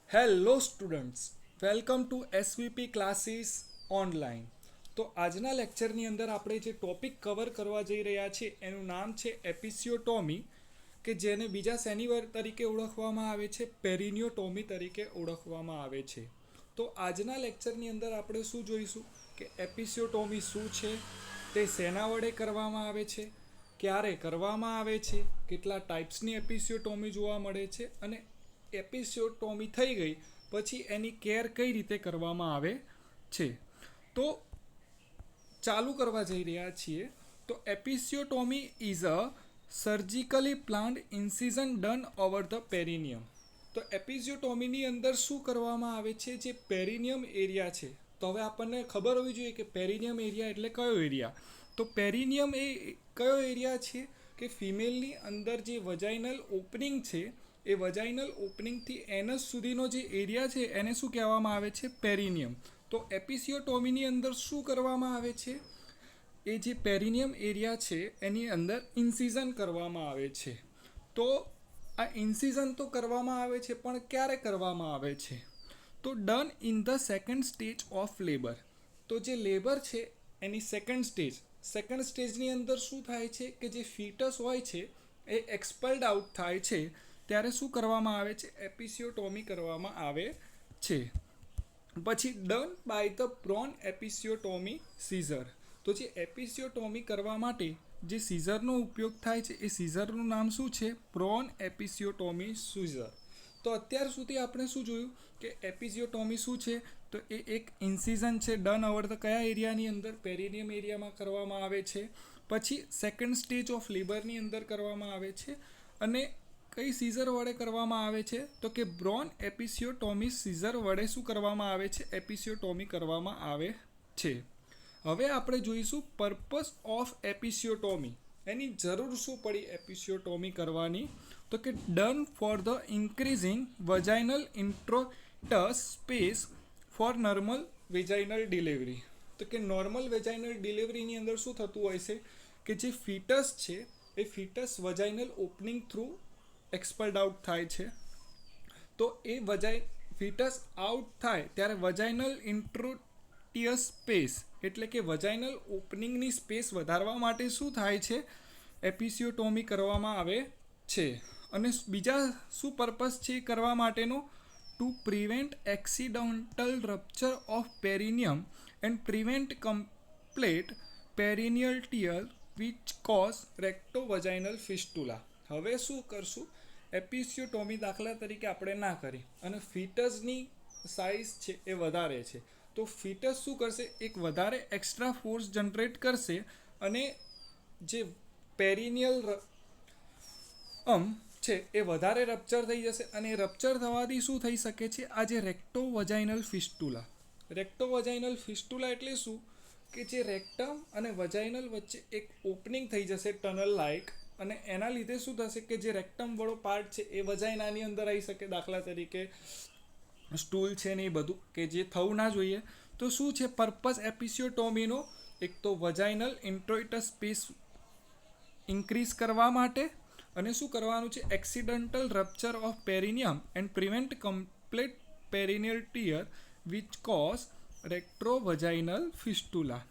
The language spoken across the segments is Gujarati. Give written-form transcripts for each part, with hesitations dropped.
Hello students, welcome to SVP classes online. તો આજના લેક્ચરની અંદર આપણે જે ટોપિક કવર કરવા જઈ રહ્યા છીએ એનું નામ છે એપિસિયોટોમી, કે જેને બીજા શેની તરીકે ઓળખવામાં આવે છે, પેરિનિયોટોમી તરીકે ઓળખવામાં આવે છે. તો આજના લેક્ચરની અંદર આપણે શું જોઈશું કે એપિસિયોટોમી શું છે, તે શેના વડે કરવામાં આવે છે, ક્યારે કરવામાં આવે છે, કેટલા ટાઈપ્સની એપિસિયોટોમી જોવા મળે છે, અને એપિસિયોટોમી થઈ ગઈ પછી એની કેર કઈ રીતે કરવામાં આવે છે. તો ચાલુ કરવા જઈ રહ્યા છીએ. તો episiotomy is a surgically planned incision done over the perineum. તો એપિસિયોટોમીની અંદર શું કરવામાં આવે છે, જે પેરિનિયમ એરિયા છે. તો હવે આપણને ખબર હોવી જોઈએ કે પેરિનિયમ એરિયા એટલે કયો એરિયા. તો પેરિનિયમ એ કયો એરિયા છે કે ફિમેલની અંદર જે વજાઇનલ ઓપનિંગ છે, એ વજાઇનલ ઓપનિંગથી એનસ સુધીનો જે એરિયા છે એને શું કહેવામાં આવે છે, પેરિનિયમ. તો એપિસિયોટોમીની અંદર શું કરવામાં આવે છે, એ જે પેરિનિયમ એરિયા છે એની અંદર ઇન્સિઝન કરવામાં આવે છે. તો આ ઇન્સિઝન તો કરવામાં આવે છે, પણ ક્યારે કરવામાં આવે છે, તો done in the second stage of labour. તો જે લેબર છે એની સેકન્ડ સ્ટેજની અંદર શું થાય છે કે જે ફીટસ હોય છે એ એક્સપલ્ડ આઉટ થાય છે, ત્યારે શું કરવામાં આવે છે, એપિસિયોટોમી કરવામાં આવે છે. પછી done by the prone episiotomy scissor. તો જે એપિસિયોટોમી કરવા માટે જે સીઝરનો ઉપયોગ થાય છે એ સીઝરનું નામ શું છે, પ્રોન એપિસિયોટોમી સીઝર. તો અત્યાર સુધી આપણે શું જોયું કે એપિસિયોટોમી શું છે, તો એ એક ઇન્સિઝન છે ડન ઓવર ધ કયા એરિયાની અંદર, પેરિનિયમ એરિયામાં કરવામાં આવે છે. પછી સેકન્ડ સ્ટેજ ઓફ લેબરની અંદર કરવામાં આવે છે, અને કઈ સીઝર વડે કરવામાં આવે છે, તો કે બ્રોન એપિસિયોટોમી સીઝર વડે શું કરવામાં આવે છે, એપિસિયોટોમી કરવામાં આવે છે. હવે આપણે જોઈશું પર્પસ ઓફ એપિસિયોટોમી. એની જરૂર શું પડી એપિસિયોટોમી કરવાની, તો કે done for the increasing vaginal introitus space for normal vaginal delivery. તો કે નોર્મલ વેજાઇનલ ડિલિવરીની અંદર શું થતું હોય છે કે જે ફીટસ છે એ fetus vaginal opening through expelled out થાય છે. તો એ ફીટસ આઉટ થાય ત્યારે વજાઇનલ ઇન્ટ્રોટિયસ સ્પેસ એટલે કે વજાઇનલ ઓપનિંગની સ્પેસ વધારવા માટે શું થાય છે, એપિસિયોટોમી કરવામાં આવે છે. અને બીજા શું પર્પસ છે કરવા માટેનો, to prevent accidental rupture of perineum and prevent complete perineal tear which cause rectovaginal fistula. હવે શું કરશું, એપિસિયોટોમી દાખલા તરીકે આપણે ના કરી અને ફીટસની સાઇઝ છે એ વધારે છે, તો ફીટસ શું કરશે, એક વધારે એક્સ્ટ્રા ફોર્સ જનરેટ કરશે, અને જે પેરિનિયલ છે એ વધારે રપ્ચર થઈ જશે, અને રપ્ચર થવાથી શું થઈ શકે છે, આ જે રેક્ટોવજાઇનલ ફિસ્ટુલા. રેક્ટોવજાઇનલ ફિસ્ટુલા એટલે શું, કે જે રેક્ટમ અને વજાઇનલ વચ્ચે એક ઓપનિંગ થઈ જશે ટનલ લાઇક, અને એના લીધે શું થશે કે જે રેક્ટમ વાળો પાર્ટ છે એ વજાઇનાની અંદર આવી શકે, દાખલા તરીકે સ્ટૂલ છે ને એ બધું, કે જે થવું ના જોઈએ. તો શું છે પર્પસ એપિસિયોટોમીનો, એક તો વજાઇનલ ઇન્ટ્રોઇટસ સ્પેસ ઇન્ક્રીઝ કરવા માટે, અને શું કરવાનું છે, accidental rupture of perineum and prevent complete perineal tear which cause rectovaginal fistula.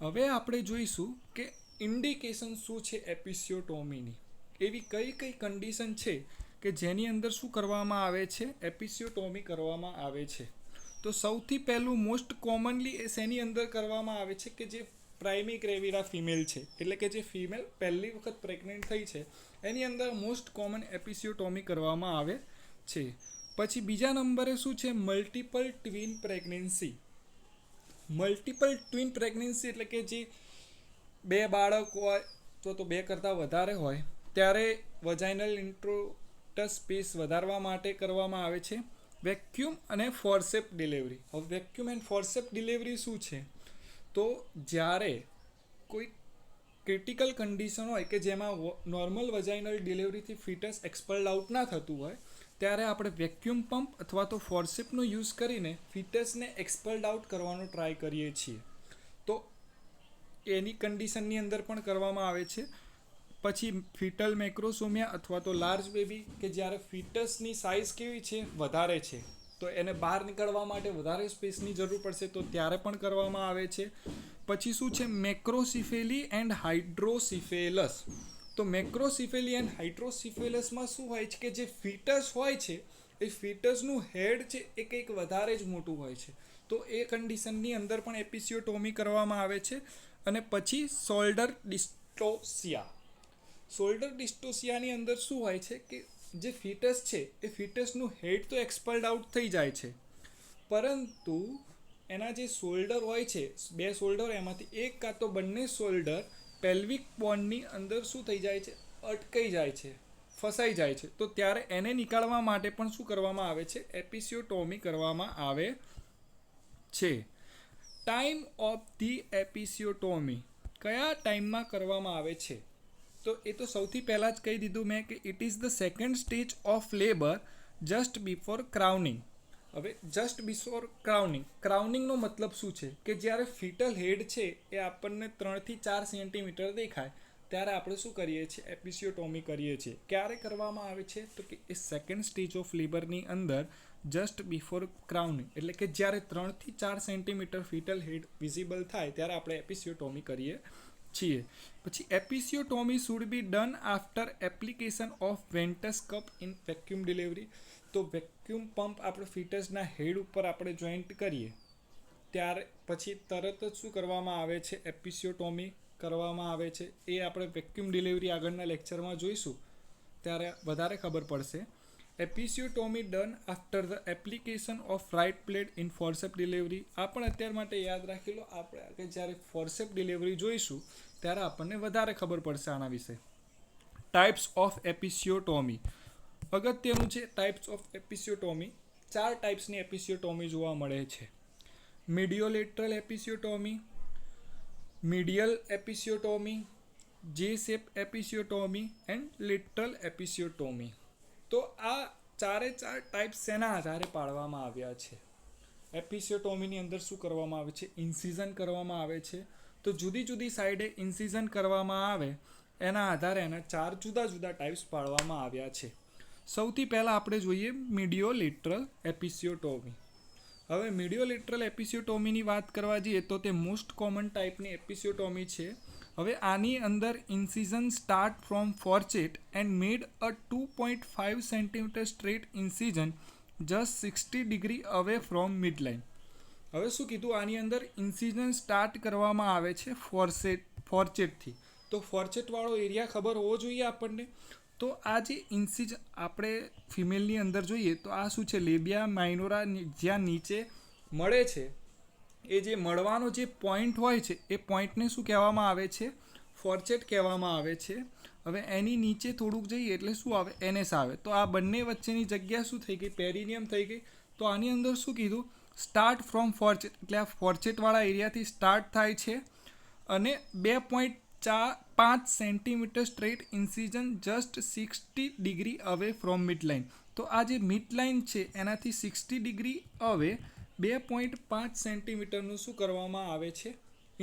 હવે આપણે જોઈશું કે ઇન્ડિકેશન શું છે એપિસિયોટોમીની, એવી કઈ કઈ કન્ડિશન છે કે જેની અંદર શું કરવામાં આવે છે, એપિસિયોટોમી કરવામાં આવે છે. તો સૌથી પહેલું મોસ્ટ કોમનલી એ શેની અંદર કરવામાં આવે છે, કે જે પ્રાઇમી ગ્રેવિડા ફિમેલ છે, એટલે કે જે ફિમેલ પહેલી વખત પ્રેગ્નન્ટ થઈ છે એની અંદર મોસ્ટ કોમન એપિસિયોટોમી કરવામાં આવે છે. પછી બીજા નંબરે શું છે, multiple twin pregnancy. Multiple twin pregnancy એટલે કે જે બે બાળક હોય તો બે કરતાં વધારે હોય ત્યારે વજાઇનલ ઇન્ટ્રોટસ સ્પેસ વધારવા માટે કરવામાં આવે છે. વેક્યુમ અને ફોર્સેપ ડિલિવરી. હવે વેક્યુમ એન્ડ ફોર્સેપ ડિલિવરી શું છે, તો જ્યારે કોઈ ક્રિટિકલ કન્ડિશન હોય કે જેમાં નોર્મલ વજાઇનલ ડિલિવરીથી ફીટસ એક્સપલ્ડ આઉટ ના થતું હોય, ત્યારે આપણે વેક્યુમ પંપ અથવા તો ફોર્સેપનો યુઝ કરીને ફીટસને એક્સપલ્ડ આઉટ કરવાનો ટ્રાય કરીએ છીએ. તો એની કન્ડિશનની અંદર પણ કરવામાં આવે છે. પછી ફીટલ મેક્રોસોમિયા અથવા તો લાર્જ બેબી, કે જ્યારે ફીટસની સાઇઝ કેવી છે, વધારે છે, તો એને બહાર નીકળવા માટે વધારે સ્પેસની જરૂર પડશે, તો ત્યારે પણ કરવામાં આવે છે. પછી શું છે, મેક્રોસિફેલી એન્ડ હાઇડ્રોસિફેલસ. તો મેક્રોસિફેલી એન્ડ હાઇડ્રોસિફેલસમાં શું હોય છે કે જે ફીટસ હોય છે એ ફીટસનું હેડ છે એ કંઈક વધારે જ મોટું હોય છે. તો એ કન્ડિશનની અંદર પણ એપિસિયોટોમી કરવામાં આવે છે. અને પછી શોલ્ડર ડિસ્ટોસિયા. શોલ્ડર ડિસ્ટોસિયાની અંદર શું હોય છે કે જે ફીટસ છે એ ફીટસનું હેડ તો એક્સપલ્ડ આઉટ થઈ જાય છે, પરંતુ એના જે શોલ્ડર હોય છે, 2 શોલ્ડર, એમાંથી એક કાં તો બંને શોલ્ડર પેલ્વિક બોનની અંદર શું થઈ જાય છે, અટકાઈ જાય છે, ફસાઈ જાય છે. તો ત્યારે એને નીકાળવા માટે પણ શું કરવામાં આવે છે, એપિસિયોટોમી કરવામાં આવે છે. ટાઈમ ઓફ ધી એપિસિયોટોમી, કયા ટાઈમમાં કરવામાં આવે છે? તો એ તો સૌથી પહેલાં જ કહી દીધું મેં કે it is the second stage of labour just before crowning. હવે જસ્ટ બિફોર ક્રાઉનિંગ, ક્રાઉનિંગનો મતલબ શું છે કે જ્યારે ફીટલ હેડ છે એ આપણને 3 થી 4 સેન્ટીમીટર દેખાય ત્યારે આપણે શું કરીએ છીએ, એપિસિયોટોમી કરીએ છીએ. ક્યારે કરવામાં આવે છે? તો કે એ સેકન્ડ સ્ટેજ ઓફ લેબરની અંદર જસ્ટ બિફોર ક્રાઉનિંગ, એટલે કે જ્યારે 3 થી 4 સેન્ટીમીટર ફીટલ હેડ વિઝિબલ થાય ત્યારે આપણે એપિસિયોટોમી કરીએ છીએ. પછી episiotomy should be done after application of ventouse cup in vacuum delivery. તો વેક્યુમ પંપ આપણે ફીટસના હેડ ઉપર આપણે જોઈન્ટ કરીએ ત્યાર પછી તરત જ શું કરવામાં આવે છે, એપિસિયોટોમી કરવામાં આવે છે. એ આપણે વેક્યુમ ડિલિવરી આગળના લેક્ચરમાં જોઈશું ત્યારે વધારે ખબર પડશે. Episiotomy done after the application of right plate in forceps delivery. આ પણ અત્યાર માટે યાદ રાખી લો, આપણે આગળ જ્યારે ફોર્સેપ ડિલિવરી જોઈશું ત્યારે આપણને વધારે ખબર પડશે આના વિશે. ટાઈપ્સ ઓફ એપિસિયોટોમી, અગત્યનું છે. ટાઈપ્સ ઓફ એપિસિયોટોમી, 4 ટાઈપ્સની એપિસિયોટોમી જોવા મળે છે. મીડિયોલેટરલ એપિસિયોટોમી, મીડિયલ એપિસિયોટોમી, જે શેપ એપિસિયોટોમી એન્ડ લેટરલ એપિસિયોટોમી. તો આ 4 ટાઈપ્સ શેના આધારે પાડવામાં આવ્યા છે? એપિસિયોટોમીની અંદર શું કરવામાં આવે છે, ઇન્સિઝન કરવામાં આવે છે. તો જુદી જુદી સાઈડે ઇન્સિઝન કરવામાં આવે એના આધારે એના 4 જુદા જુદા ટાઈપ્સ પાડવામાં આવ્યા છે. સૌથી પહેલાં આપણે જોઈએ મીડિયોલેટરલ એપિસિયોટોમી. હવે મીડિયોલેટરલ એપિસિયોટોમીની વાત કરવા જઈએ તો તે મોસ્ટ કોમન ટાઈપની એપિસિયોટોમી છે. હવે આની અંદર incision start from fourchette and made a 2.5 centimetre straight incision just 60 degree away from midline. હવે શું કીધું, આની અંદર ઇન્સિઝન સ્ટાર્ટ કરવામાં આવે છે ફોર્ચેટથી. તો ફોર્ચેટવાળો એરિયા ખબર હોવો જોઈએ આપણને. તો આ જે ઇન્સિઝન આપણે ફિમેલની અંદર જોઈએ તો આ શું છે, લેબિયા માઇનોરા જ્યાં નીચે મળે છે, એ જે મળવાનો જે પોઈન્ટ હોય છે એ પોઈન્ટને શું કહેવામાં આવે છે, ફોર્ચેટ કહેવામાં આવે છે. હવે એની નીચે થોડુંક જઈએ એટલે શું આવે, એનએસ આવે. તો આ બંને વચ્ચેની જગ્યા શું થઈ ગઈ, પેરિનિયમ થઈ ગઈ. તો આની અંદર શું કીધું, સ્ટાર્ટ ફ્રોમ ફોર્ચેટ, એટલે આ ફોર્ચેટવાળા એરિયાથી સ્ટાર્ટ થાય છે અને 2.5 centimetre straight incision just 60 degree away from midline. તો આ જે મિડલાઇન છે એનાથી 60 ડિગ્રી અવે 2.5 સેન્ટીમીટરનું શું કરવામાં આવે છે,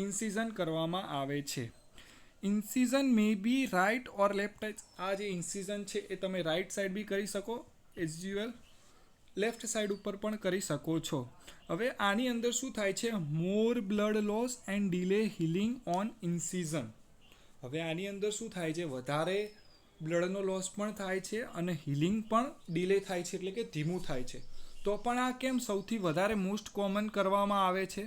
ઇન્સિઝન કરવામાં આવે છે. ઇન્સિઝન મે બી રાઇટ ઓર લેફ્ટ. આ જે ઇન્સિઝન છે એ તમે રાઇટ સાઈડ બી કરી શકો, એઝ યુઝ્યુઅલ લેફ્ટ સાઈડ ઉપર પણ કરી શકો છો. હવે આની અંદર શું થાય છે, more blood loss and delay healing on incision. હવે આની અંદર શું થાય છે, વધારે બ્લડનો લોસ પણ થાય છે અને હિલિંગ પણ ડીલે થાય છે, એટલે કે ધીમું થાય છે. તો પણ આ કેમ સૌથી વધારે મોસ્ટ કોમન કરવામાં આવે છે,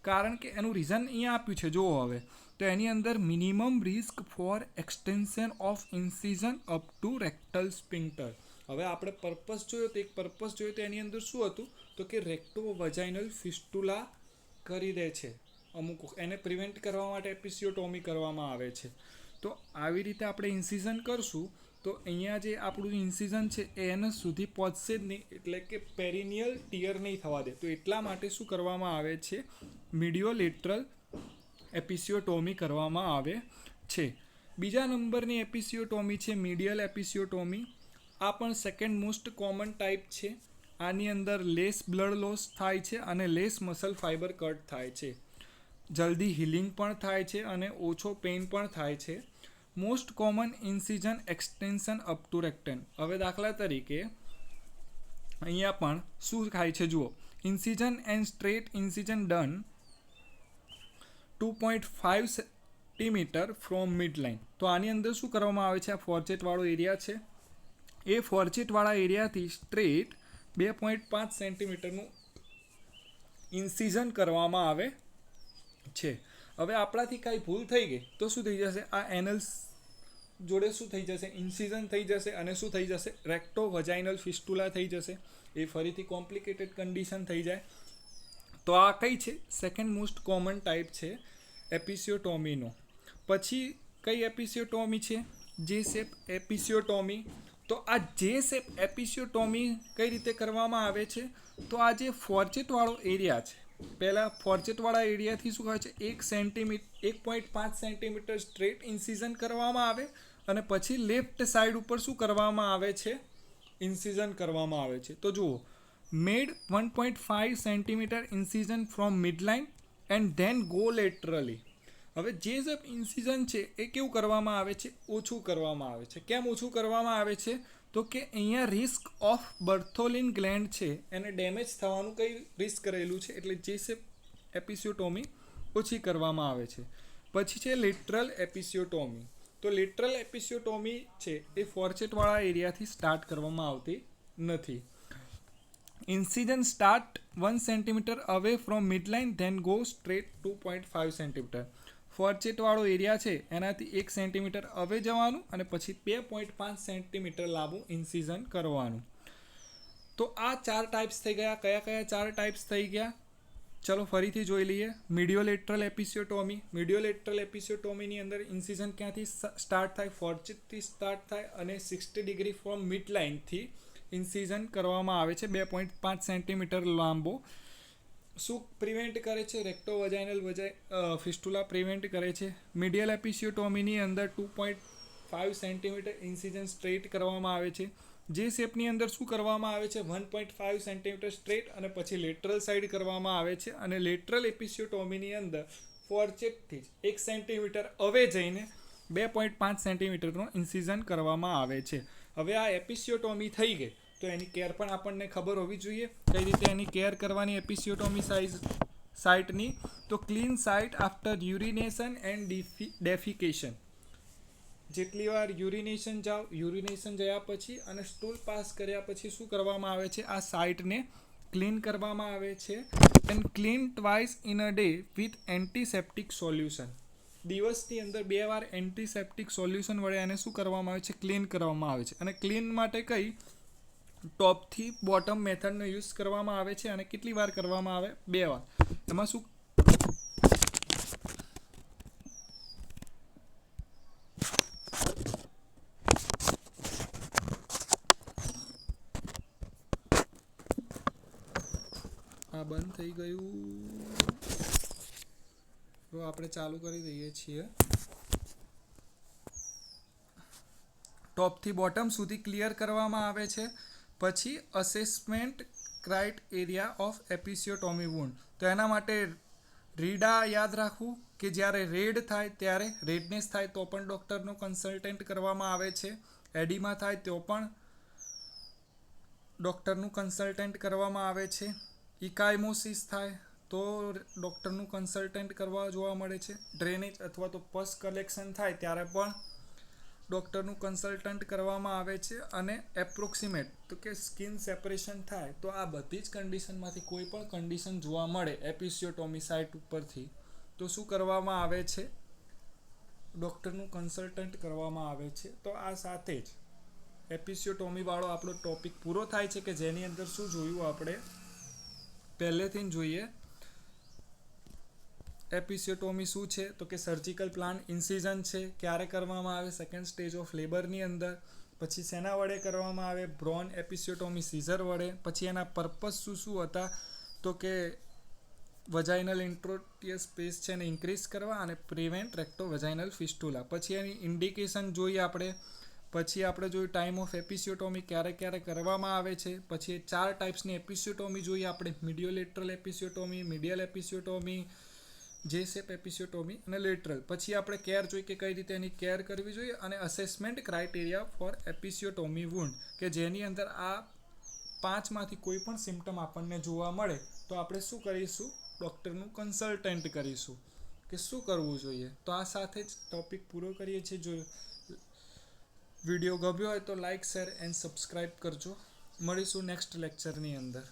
કારણ કે એનું રીઝન અહીંયા આપ્યું છે. જુઓ હવે તો એની અંદર minimum risk for extension of incision up to rectal sphincter. હવે આપણે પર્પસ જોયો તો એક પર્પસ જોયો તો એની અંદર શું હતું, તો કે રેક્ટો વજાઇનલ ફિસ્ટુલા કરી દે છે અમુક, એને પ્રિવેન્ટ કરવા માટે એપિસિયોટોમી કરવામાં આવે છે. તો આવી રીતે આપણે ઇન્સિઝન કરશું તો અહીંયા જે આપણું ઇન્સિઝન છે એ એને સુધી પહોંચશે જ નહીં, એટલે કે પેરિનિયલ ટીયર નહીં થવા દે. તો એટલા માટે શું કરવામાં આવે છે, મીડિયોલેટરલ એપિસિયોટોમી કરવામાં આવે છે. બીજા નંબરની એપિસિયોટોમી છે મીડિયલ એપિસિયોટોમી. આ પણ સેકન્ડ મોસ્ટ કોમન ટાઈપ છે. આની અંદર લેસ બ્લડ લોસ થાય છે અને લેસ મસલ ફાઇબર કટ થાય છે. જલ્દી હિલિંગ પણ થાય છે અને ઓછો પેઇન પણ થાય છે. Most common incision extension up to rectum. હવે દાખલા તરીકે અહીંયા પણ શું થાય છે જુઓ, incision and straight incision done 2.5 centimetre from midline. તો આની અંદર શું કરવામાં આવે છે, આ ફોર્ચેટવાળો એરિયા છે, એ ફોર્ચેટવાળા એરિયાથી સ્ટ્રેટ 2.5 સેન્ટીમીટરનું ઇન્સિઝન કરવામાં આવે છે. હવે આપણાથી કાંઈ ભૂલ થઈ ગઈ તો શું થઈ જશે, આ એનલ્સ જોડે શું થઈ જશે, ઇન્સિઝન થઈ જશે અને શું થઈ જશે, રેક્ટો વજાઇનલ ફિસ્ટુલા થઈ જશે. એ ફરીથી કોમ્પ્લિકેટેડ કન્ડિશન થઈ જાય. તો આ કઈ છે, સેકન્ડ મોસ્ટ કોમન ટાઈપ છે એપિસિયોટોમીનો. પછી કઈ એપિસિયોટોમી છે, જે શેપ એપિસિયોટોમી. તો આ જે શેપ એપિસિયોટોમી કઈ રીતે કરવામાં આવે છે, તો આ જે ફોર્ચેટવાળો એરિયા છે, પહેલાં ફોર્ચેટવાળા એરિયાથી શું કહે છે, 1.5 સેન્ટીમીટર સ્ટ્રેટ ઇન્સિઝન કરવામાં આવે અને પછી લેફ્ટ સાઈડ ઉપર શું કરવામાં આવે છે, ઇન્સિઝન કરવામાં આવે છે. તો જુઓ, made 1.5 centimetre incision from midline and then go laterally. હવે જે ઇન્સિઝન છે એ કેવું કરવામાં આવે છે, ઓછું કરવામાં આવે છે. કેમ ઓછું કરવામાં આવે છે, તો કે અહીંયા રિસ્ક ઓફ બર્થોલિન ગ્લેન્ડ છે એને ડેમેજ થવાનું કંઈ રિસ્ક રહેલું છે, એટલે જે છે એપિસિયોટોમી ઓછી કરવામાં આવે છે. પછી છે લેટરલ એપિસિયોટોમી. તો લેટરલ એપિસિયોટોમી છે એ ફોર્ચેટવાળા એરિયાથી સ્ટાર્ટ કરવામાં આવતી નથી. Incision start 1 centimetre away from midline then go straight 2.5 centimetre. ફોર્ચેટવાળો એરિયા છે એનાથી 1 સેન્ટીમીટર અવે જવાનું અને પછી 2.5 સેન્ટીમીટર લાંબુ ઇન્સિઝન કરવાનું. તો આ 4 ટાઈપ્સ થઈ ગયા. કયા કયા 4 ટાઈપ્સ થઈ ગયા, ચલો ફરીથી જોઈ લઈએ. મીડિયોલેટરલ એપિસિયોટોમી. મીડિયોલેટરલ એપિસિયોટોમીની અંદર ઇન્સિઝન ક્યાંથી સ્ટાર્ટ થાય, ફોર્ચેટથી સ્ટાર્ટ થાય અને 60 ડિગ્રી ફ્રોમ મિડલાઇનથી ઇન્સિઝન કરવામાં આવે છે 2.5 સેન્ટીમીટર લાંબો. શું પ્રિવેન્ટ કરે છે, રેક્ટો વજાઇનલ ફિસ્ટુલા પ્રિવેન્ટ કરે છે. મીડિયલ એપિસિયોટોમીની અંદર 2.5 સેન્ટીમીટર ઇન્સિઝન સ્ટ્રેટ કરવામાં આવે છે. જે શેપની અંદર શું કરવામાં આવે છે, 1.5 સેન્ટીમીટર સ્ટ્રેટ અને પછી લેટરલ સાઈડ કરવામાં આવે છે. અને લેટરલ એપિસિયોટોમીની અંદર ફોર્ચેટથી જ 1 સેન્ટીમીટર અવે જઈને 2.5 સેન્ટીમીટરનો ઇન્સિઝન કરવામાં આવે છે. હવે આ એપિસિયોટોમી થઈ ગઈ તો એની કેર પણ આપણને ખબર હોવી જોઈએ. કઈ રીતે એની કેર કરવાની એપિસિયોટોમી સાઇટની, તો clean site after urination and defecation. જેટલી વાર યુરિનેશન જયા પછી અને સ્ટૂલ પાસ કર્યા પછી શું કરવામાં આવે છે, આ સાઇટને ક્લીન કરવામાં આવે છે. And clean twice in a day with antiseptic solution. દિવસની અંદર 2 વાર એન્ટીસેપ્ટિક સોલ્યુશન વડે એને શું કરવામાં આવે છે, ક્લીન કરવામાં આવે છે. અને ક્લીન માટે કઈ, ટોપથી બોટમ મેથડનો યુઝ કરવામાં આવે છે. અને કેટલી વાર કરવામાં આવે, 2 વાર. એમાં શું આ બંધ થઈ ગયું, તો આપણે ચાલુ કરી દઈએ છીએ. ટોપથી બોટમ સુધી ક્લિયર કરવામાં આવે છે. પછી અસેસમેન્ટ ક્રાઇટેરિયા ઓફ એપિસિયોટોમી વુન્ડ. તો એના માટે રીડા યાદ રાખવું કે જ્યારે રેડ થાય ત્યારે રેડનેસ થાય તો પણ ડૉક્ટરનો કન્સલ્ટન્ટ કરવામાં આવે છે. એડિમા થાય તો પણ ડૉક્ટરનું કન્સલ્ટન્ટ કરવામાં આવે છે. ઇકાઇમોસિસ થાય તો ડૉક્ટરનું કન્સલ્ટન્ટ કરવા જોવા મળે છે. ડ્રેનેજ અથવા તો પસ કલેક્શન થાય ત્યારે પણ ડૉક્ટરનું કન્સલ્ટન્ટ કરવામાં આવે છે. અને એપ્રોક્સિમેટ તો કે સ્કિન સેપરેશન થાય તો આ બધી જ કન્ડિશનમાંથી કોઈ પણ કન્ડિશન જોવા મળે એપિસિયોટોમી સાઇટ ઉપરથી તો શું કરવામાં આવે છે, ડૉક્ટરનું કન્સલ્ટન્ટ કરવામાં આવે છે. તો આ સાથે જ એપિસિયોટોમી વાળો આપણો ટોપિક પૂરો થાય છે કે જેની અંદર શું જોયું આપણે પહેલેથી જ જોઈએ. એપિસિયોટોમી શું છે, તો કે સર્જિકલ પ્લાન ઇન્સિઝન છે, ક્યારે કરવામાં આવે, સેકન્ડ સ્ટેજ ઓફ લેબરની અંદર. પછી શેના વડે કરવામાં આવે, બ્રોન એપિસિયોટોમી સીઝર વડે. પછી એના પર્પસ શું હતા, તો કે વજાઇનલ ઇન્ટ્રોટિયસ સ્પેસ છે એને ઇન્ક્રીઝ કરવા અને પ્રિવેન્ટ રેક્ટો વજાઇનલ ફિસ્ટુલા. પછી એની ઇન્ડિકેશન જોઈએ આપણે. પછી આપણે જોયું ટાઈમ ઓફ એપિસિયોટોમી ક્યારે ક્યારે કરવામાં આવે છે. પછી 4 ટાઈપ્સની એપિસિયોટોમી જોઈએ આપણે, મીડિયોલેટરલ એપિસિયોટોમી, મીડિયલ એપિસિયોટોમી, જે શેપ એપિસિયોટોમી અને લેટરલ. પછી આપણે કેર જોઈએ કે કઈ રીતે એની કેર કરવી જોઈએ. અને અસેસમેન્ટ ક્રાઇટેરિયા ફોર એપિસિયોટોમી વુન્ડ કે જેની અંદર આ પાંચમાંથી કોઈ પણ સિમ્ટમ આપણને જોવા મળે તો આપણે શું કરીશું? ડૉક્ટરનું કન્સલ્ટન્ટ કરીશું કે શું કરવું જોઈએ. તો આ સાથે જ ટોપિક પૂરો કરીએ છીએ. જો વિડીયો ગમ્યો હોય તો લાઇક, શેર એન્ડ સબસ્ક્રાઈબ કરજો. મળીશું નેક્સ્ટ લેક્ચરની અંદર.